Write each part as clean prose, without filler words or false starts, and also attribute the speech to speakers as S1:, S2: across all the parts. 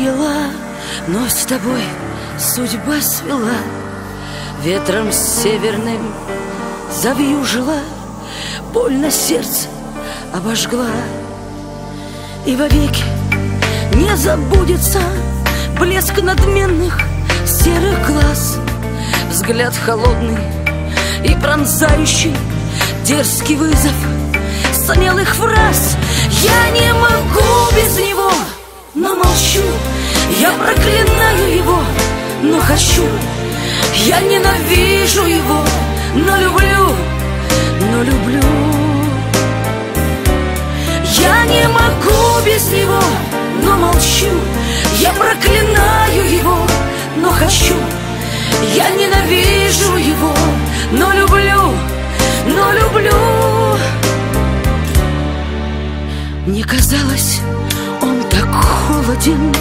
S1: дела, но с тобой судьба свела. Ветром северным завьюжила, больно сердце обожгла. И вовеки не забудется блеск надменных серых глаз, взгляд холодный и пронзающий, дерзкий вызов смелых фраз. Я не могу без него, но молчу. Я проклинаю его, но хочу. Я ненавижу его, но люблю, но люблю. Я не могу без него, но молчу. Я проклинаю его, но хочу. Я ненавижу его, но люблю, но люблю. Мне казалось, он так холоден,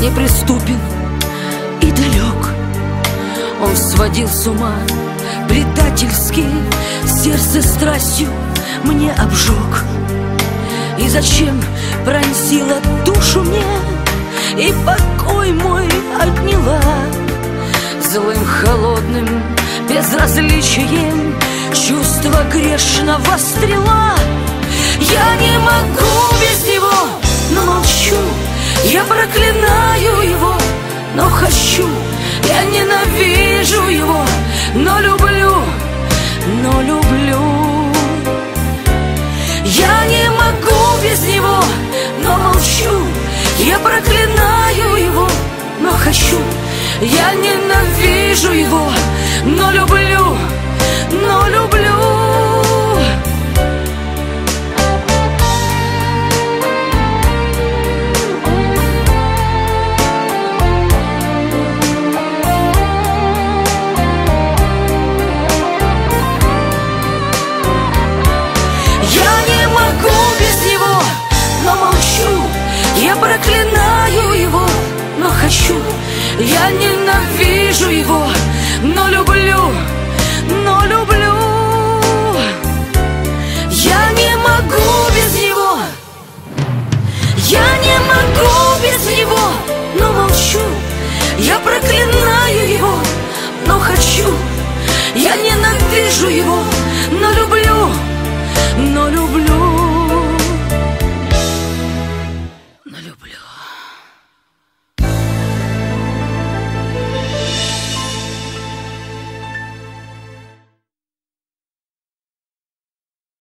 S1: неприступен и далек. Он сводил с ума предательски, сердце страстью мне обжег. И зачем пронзила душу мне и покой мой отняла? Злым, холодным безразличием чувство грешного стрела. Я не могу без него, но молчу. Я проклинаю его, но хочу. Я ненавижу его, но люблю, но люблю. Я не могу без него, но молчу. Я проклинаю его, но хочу. Я ненавижу его, но люблю, но люблю. Я проклинаю его, но хочу. Я ненавижу его, но люблю, но люблю. Я не могу без него. Я не могу